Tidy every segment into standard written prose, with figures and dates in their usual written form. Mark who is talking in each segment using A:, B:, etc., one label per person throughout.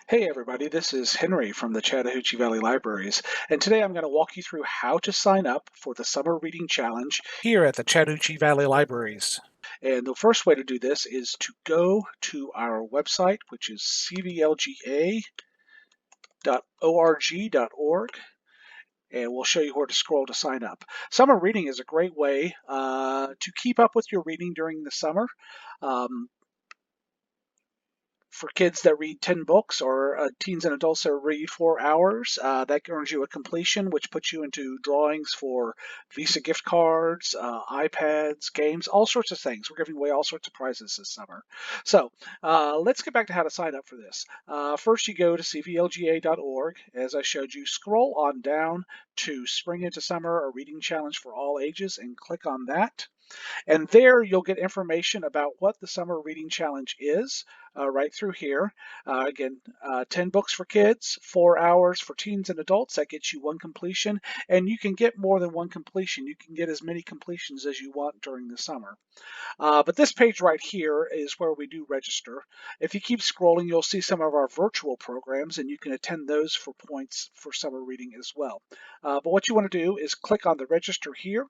A: Hey everybody, this is Henry from the Chattahoochee Valley Libraries, and today I'm going to walk you through how to sign up for the Summer Reading Challenge here at the Chattahoochee Valley Libraries. And the first way to do this is to go to our website, which is cvlga.org.org, and we'll show you where to scroll to sign up. Summer reading is a great way to keep up with your reading during the summer. Um, for kids that read 10 books or teens and adults that read 4 hours, that earns you a completion, which puts you into drawings for Visa gift cards, iPads, games, all sorts of things. We're giving away all sorts of prizes this summer. So let's get back to how to sign up for this. First, you go to cvlga.org. As I showed you, scroll on down to Spring into Summer, a reading challenge for all ages, and click on that. And there you'll get information about what the Summer Reading Challenge is right through here. Again, 10 books for kids, 4 hours for teens and adults. That gets you one completion. And you can get more than one completion. You can get as many completions as you want during the summer. But this page right here is where we do register. If you keep scrolling, you'll see some of our virtual programs, and you can attend those for points for summer reading as well. But what you want to do is click on the register here,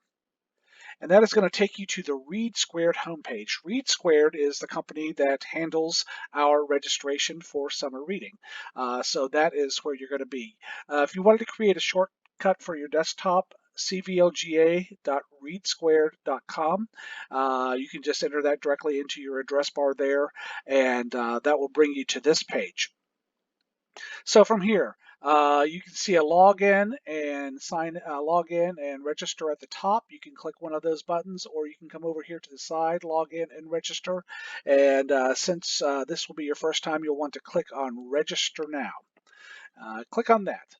A: and that is going to take you to the Read Squared homepage. Read Squared is the company that handles our registration for summer reading. So that is where you're going to be. If you wanted to create a shortcut for your desktop, cvlga.readsquared.com. You can just enter that directly into your address bar there, and that will bring you to this page. So from here, you can see a login and login and register at the top. You can click one of those buttons, or you can come over here to the side, log in and register. And since this will be your first time, you'll want to click on Register Now. Click on that.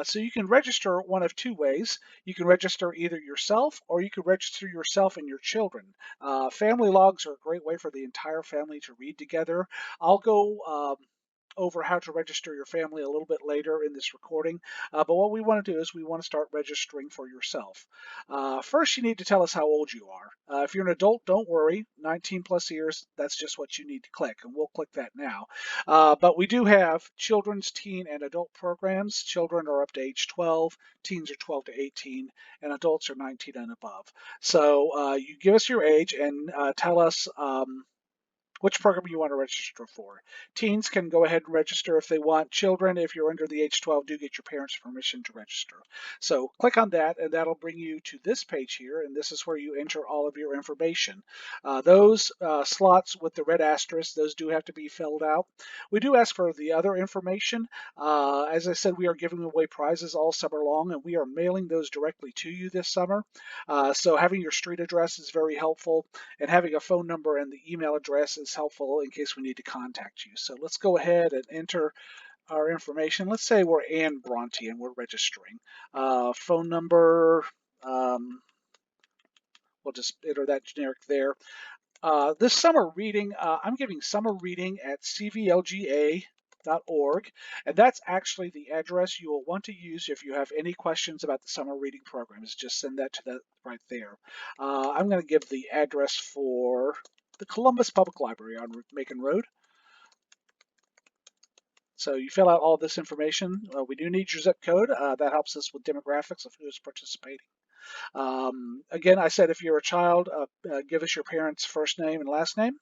A: So you can register one of two ways. You can register either yourself, or you can register yourself and your children. Family logs are a great way for the entire family to read together. I'll go over how to register your family a little bit later in this recording. But what we want to do is we want to start registering for yourself. First, you need to tell us how old you are. If you're an adult, don't worry. 19 plus years, that's just what you need to click, and we'll click that now. But we do have children's, teen, and adult programs. Children are up to age 12, teens are 12 to 18, and adults are 19 and above. So you give us your age and tell us which program you want to register for. Teens can go ahead and register if they want. Children, if you're under the age 12, do get your parents' permission to register. So click on that, and that'll bring you to this page here, and this is where you enter all of your information. Those slots with the red asterisk, those do have to be filled out. We do ask for the other information. As I said, we are giving away prizes all summer long, and we are mailing those directly to you this summer. So having your street address is very helpful, and having a phone number and the email address is helpful in case we need to contact you. So let's go ahead and enter our information. Let's say we're Ann Bronte and we're registering. Phone number, we'll just enter that generic there. This summer reading, I'm giving summer reading at cvlga.org, and that's actually the address you will want to use if you have any questions about the summer reading programs. Just send that to that right there. I'm going to give the address for the Columbus Public Library on Macon Road. So you fill out all this information. We do need your zip code. That helps us with demographics of who's participating. Again, I said if you're a child, give us your parents' first name and last name.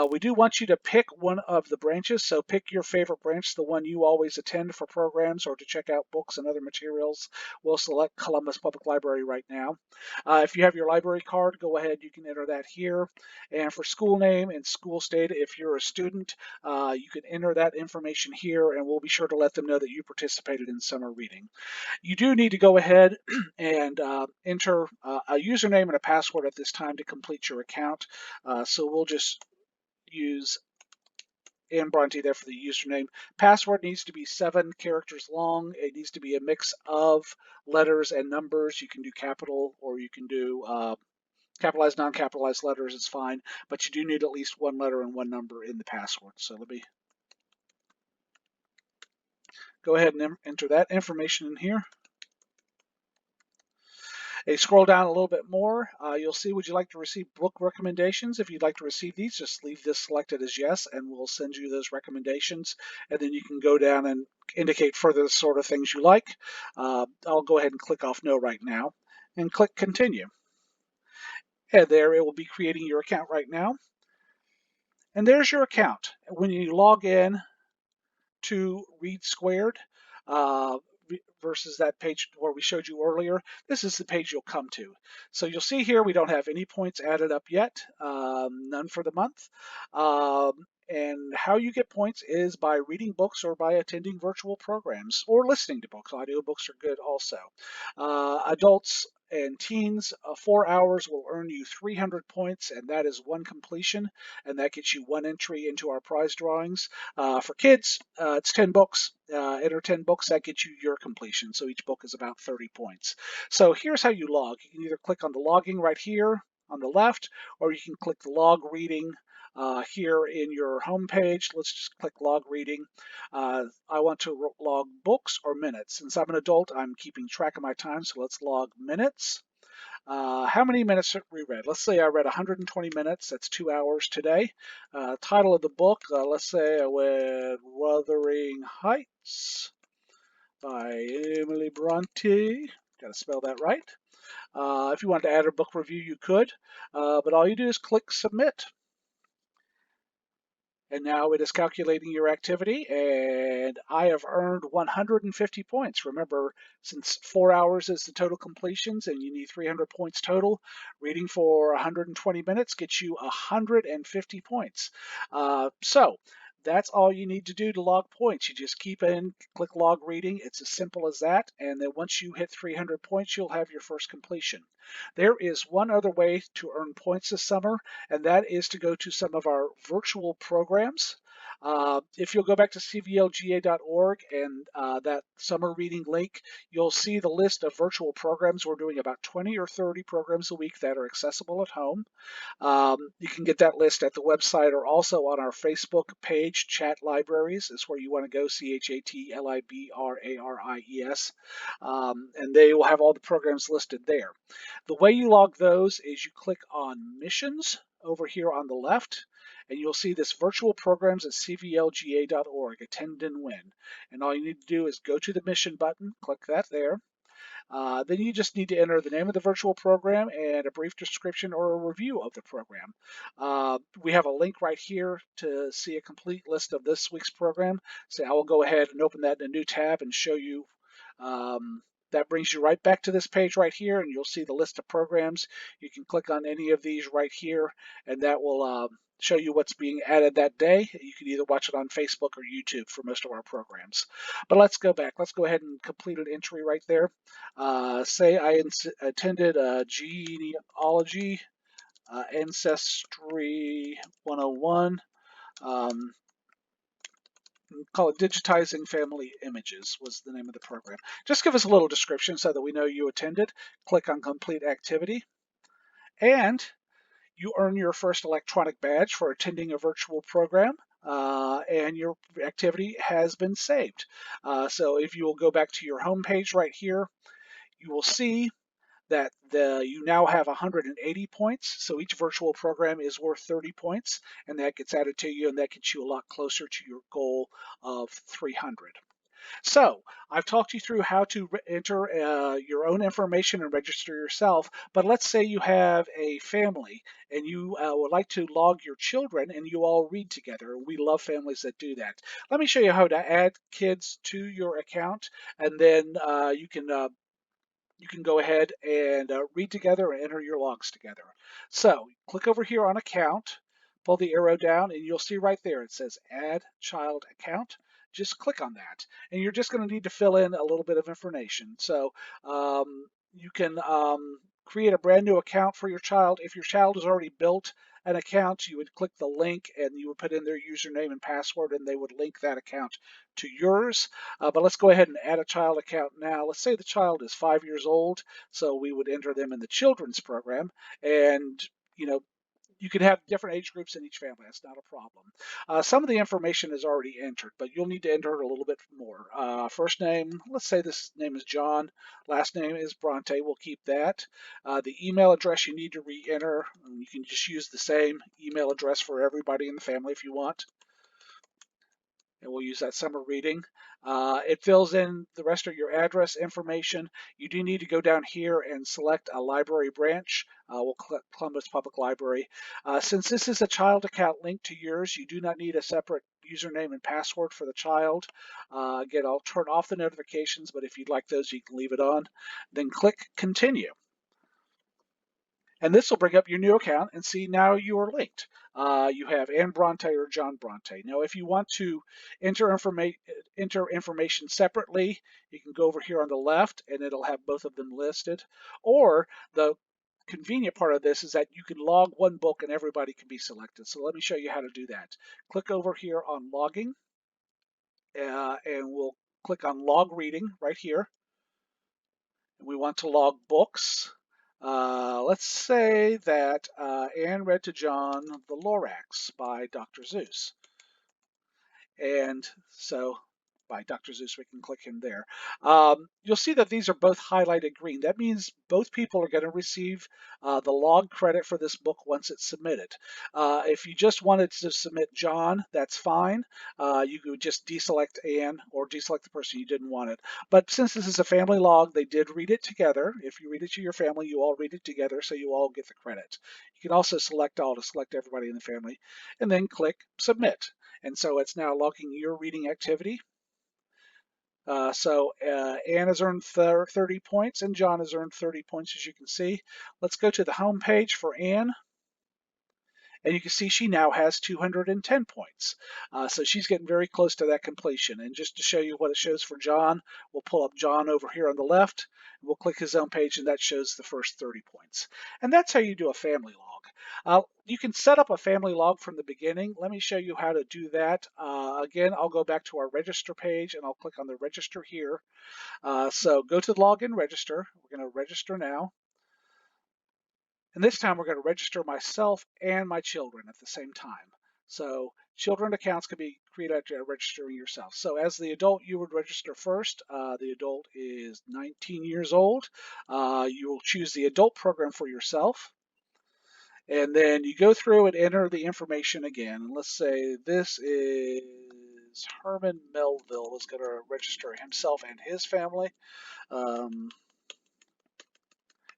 A: We do want you to pick one of the branches, so pick your favorite branch, the one you always attend for programs or to check out books and other materials. We'll select Columbus Public Library right now. If you have your library card, go ahead, you can enter that here. And for school name and school state, if you're a student, you can enter that information here, and we'll be sure to let them know that you participated in summer reading. You do need to go ahead and enter a username and a password at this time to complete your account. So we'll just use Ann Bronte there for the username. Password needs to be 7 characters long. It needs to be a mix of letters and numbers. You can do capital or you can do capitalized, non-capitalized letters. It's fine, but you do need at least one letter and one number in the password. So let me go ahead and enter that information in here. You scroll down a little bit more, you'll see, would you like to receive book recommendations? If you'd like to receive these, just leave this selected as yes, and we'll send you those recommendations. And then you can go down and indicate further the sort of things you like. I'll go ahead and click off no right now and click continue. And there it will be creating your account right now. And there's your account. When you log in to Read Squared, uh, versus that page where we showed you earlier, this is the page you'll come to. So you'll see here we don't have any points added up yet, none for the month. And how you get points is by reading books or by attending virtual programs or listening to books. Audiobooks are good also. Adults and teens, 4 hours will earn you 300 points, and that is one completion, and that gets you one entry into our prize drawings. For kids, it's 10 books. Enter 10 books, that gets you your completion. So each book is about 30 points. So here's how you log. You can either click on the logging right here on the left, or you can click the log reading here in your home page. Let's just click log reading. I want to log books or minutes. Since I'm an adult, I'm keeping track of my time, so let's log minutes. How many minutes we read? Let's say I read 120 minutes. That's 2 hours today. Title of the book, let's say I read Wuthering Heights by Emily Bronte. Got to spell that right. If you want to add a book review, you could, but all you do is click submit. And now it is calculating your activity, and I have earned 150 points. Remember, since 4 hours is the total completions and you need 300 points total, reading for 120 minutes gets you 150 points. So that's all you need to do to log points. You just keep in, click log reading. It's as simple as that. And then once you hit 300 points, you'll have your first completion. There is one other way to earn points this summer, and that is to go to some of our virtual programs. If you'll go back to cvlga.org and that summer reading link, you'll see the list of virtual programs. We're doing about 20 or 30 programs a week that are accessible at home. You can get that list at the website or also on our Facebook page, Chat Libraries is where you want to go, ChatLibraries. And they will have all the programs listed there. The way you log those is you click on Missions over here on the left, and you'll see this virtual programs at cvlga.org, attend and win. And all you need to do is go to the mission button, click that there. Then you just need to enter the name of the virtual program and a brief description or a review of the program. We have a link right here to see a complete list of this week's program. So I will go ahead and open that in a new tab and show you. That brings you right back to this page right here, and you'll see the list of programs. You can click on any of these right here, and that will show you what's being added that day. You can either watch it on Facebook or YouTube for most of our programs. But let's go back. Let's go ahead and complete an entry right there. Say I attended genealogy, ancestry 101. Call it Digitizing Family Images was the name of the program. Just give us a little description so that we know you attended. Click on Complete Activity. And you earn your first electronic badge for attending a virtual program. And your activity has been saved. So if you will go back to your home page right here, you will see that you now have 180 points. So each virtual program is worth 30 points, and that gets added to you, and that gets you a lot closer to your goal of 300. So I've talked you through how to enter your own information and register yourself, but let's say you have a family and you would like to log your children and you all read together. We love families that do that. Let me show you how to add kids to your account, and then you can go ahead and read together and enter your logs together. So click over here on account, pull the arrow down, and you'll see right there it says add child account. Just click on that, and you're just going to need to fill in a little bit of information. So you can create a brand new account for your child. If your child has already built an account, you would click the link and you would put in their username and password, and they would link that account to yours. But let's go ahead and add a child account now. Let's say the child is 5 years old, so we would enter them in the children's program, and You can have different age groups in each family. That's not a problem. Some of the information is already entered, but you'll need to enter a little bit more. First name, let's say this name is John. Last name is Bronte. We'll keep that. The email address you need to re-enter. You can just use the same email address for everybody in the family if you want. And we'll use that summer reading. It fills in the rest of your address information. You do need to go down here and select a library branch. We'll click Columbus Public Library. Since this is a child account linked to yours, you do not need a separate username and password for the child. Again, I'll turn off the notifications, but if you'd like those, you can leave it on. Then click Continue. And this will bring up your new account and see now you are linked. You have Anne Bronte or John Bronte. Now, if you want to enter information separately, you can go over here on the left and it'll have both of them listed. Or the convenient part of this is that you can log one book and everybody can be selected. So let me show you how to do that. Click over here on logging and we'll click on log reading right here. We want to log books. Let's say that Anne read to John The Lorax by Dr. Seuss. And so by Dr. Seuss, we can click in there. You'll see that these are both highlighted green. That means both people are going to receive the log credit for this book once it's submitted. If you just wanted to submit John, that's fine. You could just deselect Anne or deselect the person you didn't want it. But since this is a family log, they did read it together. If you read it to your family, you all read it together, so you all get the credit. You can also select all to select everybody in the family, and then click Submit. And so it's now logging your reading activity. Anne has earned 30 points and John has earned 30 points, as you can see. Let's go to the home page for Anne. And you can see she now has 210 points. So she's getting very close to that completion. And just to show you what it shows for John, we'll pull up John over here on the left. We'll click his own page, and that shows the first 30 points. And that's how you do a family log. You can set up a family log from the beginning. Let me show you how to do that. Again, I'll go back to our register page, and I'll click on the register here. So go to the login register. We're going to register now. And this time we're going to register myself and my children at the same time. So children accounts can be created after registering yourself. So as the adult, you would register first. The adult is 19 years old. You will choose the adult program for yourself. And then you go through and enter the information again. And let's say this is Herman Melville is going to register himself and his family.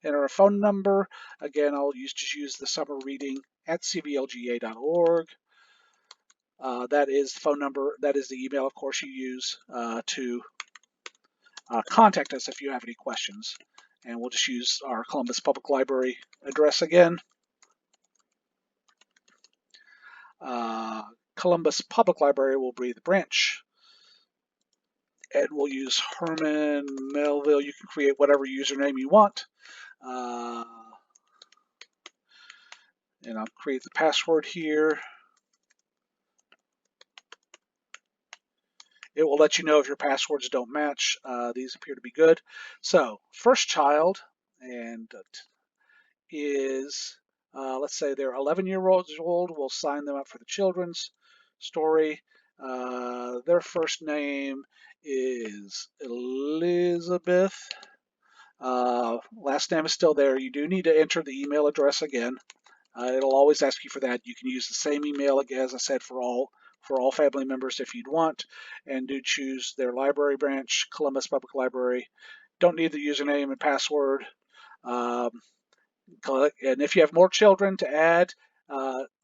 A: Enter a phone number. Again, I'll just use the summer reading at cblga.org. That is the phone number. That is the email, of course, you use to contact us if you have any questions. And we'll just use our Columbus Public Library address again. Columbus Public Library will be the branch. And we'll use Herman Melville. You can create whatever username you want. And I'll create the password here. It will let you know if your passwords don't match. These appear to be good. So first child and is, let's say they're 11-year-olds old. We'll sign them up for the children's story. Their first name is Elizabeth. Last name is still there. You do need to enter the email address again. It'll always ask you for that. You can use the same email, as I said, for all family members if you'd want, and do choose their library branch, Columbus Public Library. Don't need the username and password. And if you have more children to add,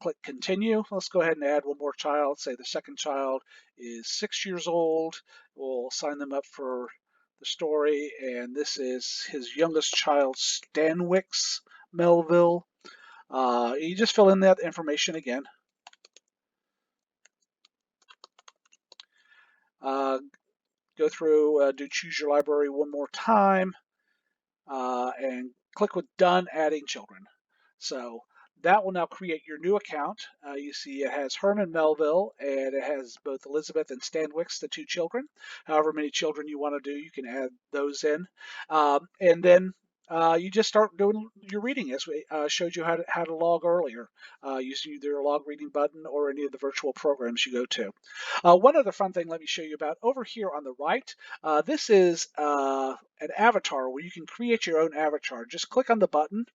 A: click Continue. Let's go ahead and add one more child. Say the second child is 6 years old. We'll sign them up for the story, and this is his youngest child, Stanwix Melville. You just fill in that information again. Go through, do choose your library one more time, and click with Done Adding Children. So that will now create your new account. You see it has Herman Melville, and it has both Elizabeth and Stanwix, the two children. However many children you want to do, you can add those in. And then you just start doing your reading as we showed you how to log earlier, using either a log reading button or any of the virtual programs you go to. One other fun thing let me show you about over here on the right. This is an avatar where you can create your own avatar. Just click on the button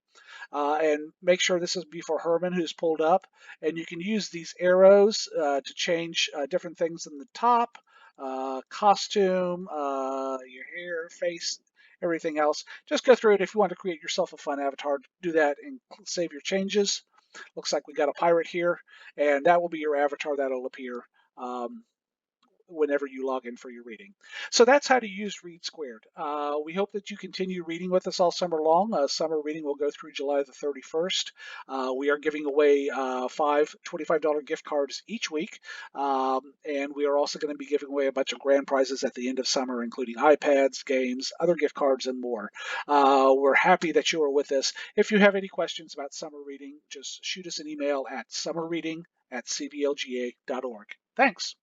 A: and make sure this is before Herman, who's pulled up. And you can use these arrows to change different things in the top, costume, your hair, face, everything else. Just go through it. If you want to create yourself a fun avatar, do that and save your changes. Looks like we got a pirate here, and that will be your avatar that'll appear. Whenever you log in for your reading. So that's how to use Read Squared. We hope that you continue reading with us all summer long. Summer reading will go through July the 31st. We are giving away 5 $25 gift cards each week. And we are also going to be giving away a bunch of grand prizes at the end of summer, including iPads, games, other gift cards, and more. We're happy that you are with us. If you have any questions about summer reading, just shoot us an email at summerreading@cblga.org. Thanks.